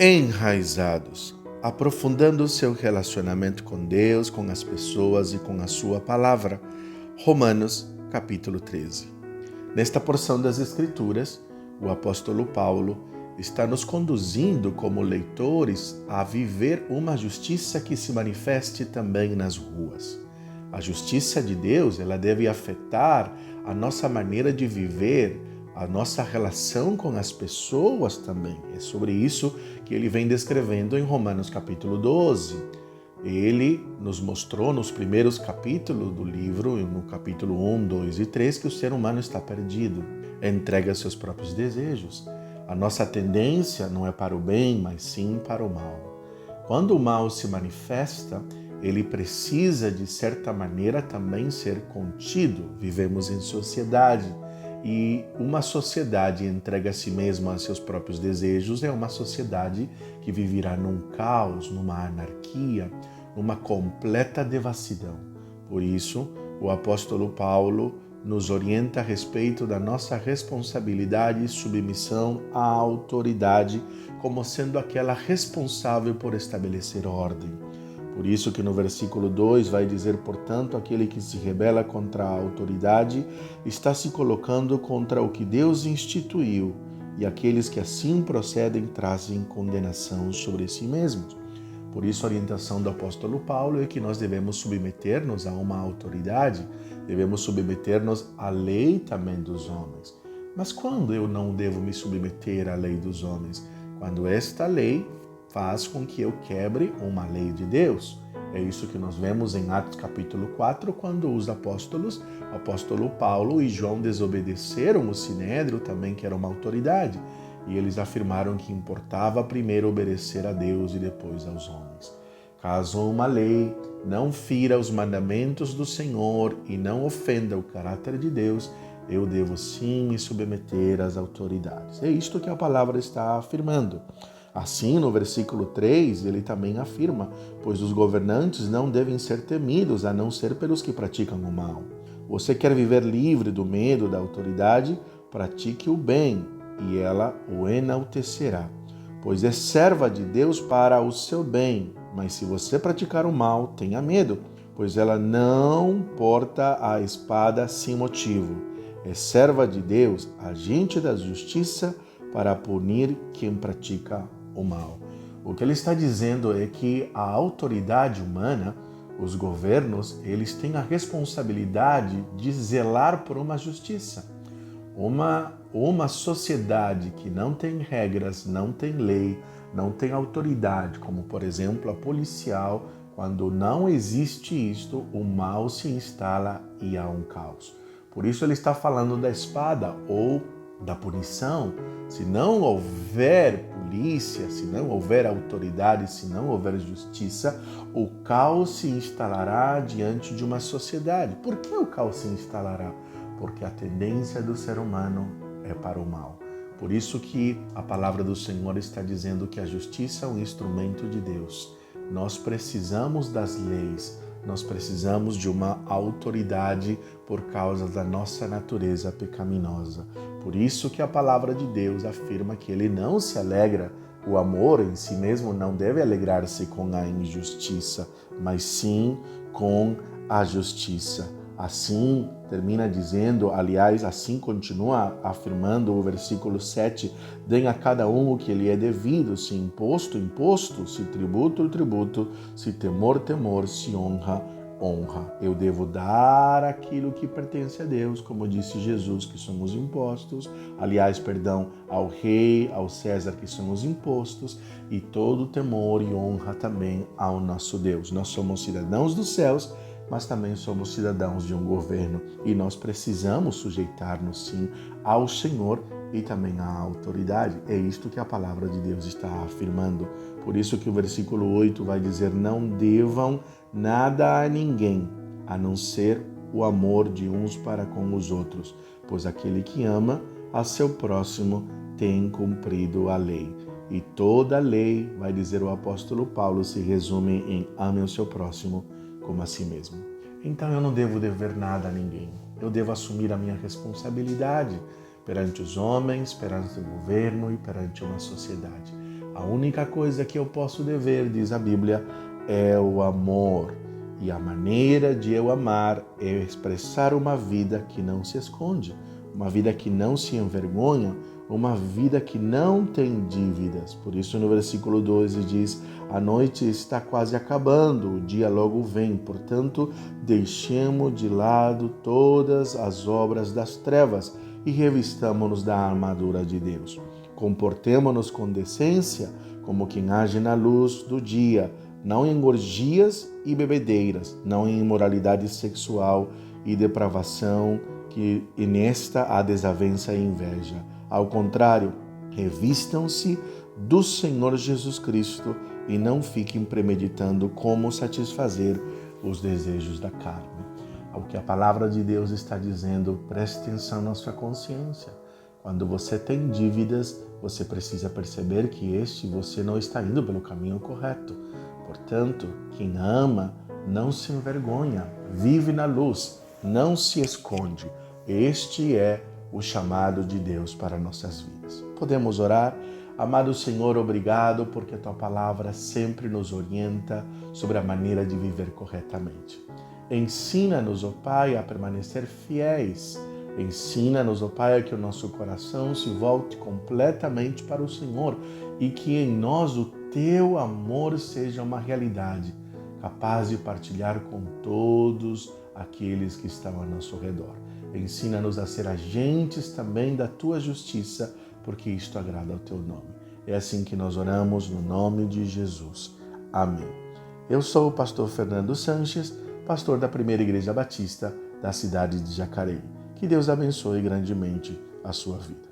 enraizados, aprofundando seu relacionamento com Deus, com as pessoas e com a sua palavra. Romanos, capítulo 13. Nesta porção das Escrituras, o apóstolo Paulo está nos conduzindo como leitores a viver uma justiça que se manifeste também nas ruas. A justiça de Deus, ela deve afetar a nossa maneira de viver, a nossa relação com as pessoas também. É sobre isso que ele vem descrevendo em Romanos capítulo 12. Ele nos mostrou nos primeiros capítulos do livro, no capítulo 1, 2 e 3, que o ser humano está perdido, entrega seus próprios desejos. A nossa tendência não é para o bem, mas sim para o mal. Quando o mal se manifesta, ele precisa, de certa maneira, também ser contido. Vivemos em sociedade. E uma sociedade entregue a si mesma a seus próprios desejos é uma sociedade que viverá num caos, numa anarquia, numa completa devassidão. Por isso, o apóstolo Paulo nos orienta a respeito da nossa responsabilidade e submissão à autoridade como sendo aquela responsável por estabelecer ordem. Por isso que no versículo 2 vai dizer, portanto, aquele que se rebela contra a autoridade está se colocando contra o que Deus instituiu, e aqueles que assim procedem trazem condenação sobre si mesmos. Por isso a orientação do apóstolo Paulo é que nós devemos submeter-nos a uma autoridade, devemos submeter-nos à lei também dos homens. Mas quando eu não devo me submeter à lei dos homens? Quando esta lei faz com que eu quebre uma lei de Deus. É isso que nós vemos em Atos capítulo 4, quando os apóstolos, o apóstolo Paulo e João desobedeceram o Sinédrio também, que era uma autoridade, e eles afirmaram que importava primeiro obedecer a Deus e depois aos homens. Caso uma lei não fira os mandamentos do Senhor e não ofenda o caráter de Deus, eu devo sim me submeter às autoridades. É isto que a palavra está afirmando. Assim, no versículo 3, ele também afirma, pois os governantes não devem ser temidos, a não ser pelos que praticam o mal. Você quer viver livre do medo da autoridade? Pratique o bem, e ela o enaltecerá. Pois é serva de Deus para o seu bem, mas se você praticar o mal, tenha medo, pois ela não porta a espada sem motivo. É serva de Deus, agente da justiça, para punir quem pratica o mal. O que ele está dizendo é que a autoridade humana, os governos, eles têm a responsabilidade de zelar por uma justiça. Uma sociedade que não tem regras, não tem lei, não tem autoridade, como por exemplo a policial, quando não existe isto, o mal se instala e há um caos. Por isso ele está falando da espada ou da punição. Se não houver polícia, se não houver autoridade, se não houver justiça, o caos se instalará diante de uma sociedade. Por que o caos se instalará? Porque a tendência do ser humano é para o mal. Por isso que a palavra do Senhor está dizendo que a justiça é um instrumento de Deus. Nós precisamos das leis, nós precisamos de uma autoridade por causa da nossa natureza pecaminosa. Por isso que a palavra de Deus afirma que ele não se alegra, o amor em si mesmo não deve alegrar-se com a injustiça, mas sim com a justiça. Assim, termina dizendo, aliás, assim continua afirmando o versículo 7, deem a cada um o que lhe é devido, se imposto, imposto, se tributo, tributo, se temor, temor, se honra, honra. Eu devo dar aquilo que pertence a Deus, como disse Jesus, que são os impostos, aliás, ao rei, ao César, que são os impostos, e todo temor e honra também ao nosso Deus. Nós somos cidadãos dos céus, mas também somos cidadãos de um governo e nós precisamos sujeitar-nos sim ao Senhor e também à autoridade. É isto que a palavra de Deus está afirmando. Por isso que o versículo 8 vai dizer, não devam nada a ninguém, a não ser o amor de uns para com os outros, pois aquele que ama a seu próximo tem cumprido a lei. E toda a lei, vai dizer o apóstolo Paulo, se resume em ame o seu próximo como a si mesmo. Então eu não devo dever nada a ninguém. Eu devo assumir a minha responsabilidade perante os homens, perante o governo e perante uma sociedade. A única coisa que eu posso dever, diz a Bíblia, é o amor. E a maneira de eu amar é expressar uma vida que não se esconde, uma vida que não se envergonha, uma vida que não tem dívidas. Por isso no versículo 12 diz: a noite está quase acabando, o dia logo vem. Portanto, deixemos de lado todas as obras das trevas e revistamo-nos da armadura de Deus. Comportemo-nos com decência, como quem age na luz do dia, não em orgias e bebedeiras, não em imoralidade sexual e depravação, e nesta há desavença e inveja. Ao contrário, revistam-se do Senhor Jesus Cristo e não fiquem premeditando como satisfazer os desejos da carne. Ao que a palavra de Deus está dizendo, preste atenção na sua consciência. Quando você tem dívidas, você precisa perceber que você não está indo pelo caminho correto. Portanto, quem ama não se envergonha, vive na luz, não se esconde. Este é o chamado de Deus para nossas vidas. Podemos orar? Amado Senhor, obrigado porque a Tua palavra sempre nos orienta sobre a maneira de viver corretamente. Ensina-nos, ó Pai, a permanecer fiéis. Ensina-nos, ó Pai, que o nosso coração se volte completamente para o Senhor e que em nós o Teu amor seja uma realidade, capaz de partilhar com todos aqueles que estão ao nosso redor. Ensina-nos a ser agentes também da Tua justiça, porque isto agrada ao Teu nome. É assim que nós oramos no nome de Jesus. Amém. Eu sou o pastor Fernando Sanches, pastor da Primeira Igreja Batista da cidade de Jacareí. Que Deus abençoe grandemente a sua vida.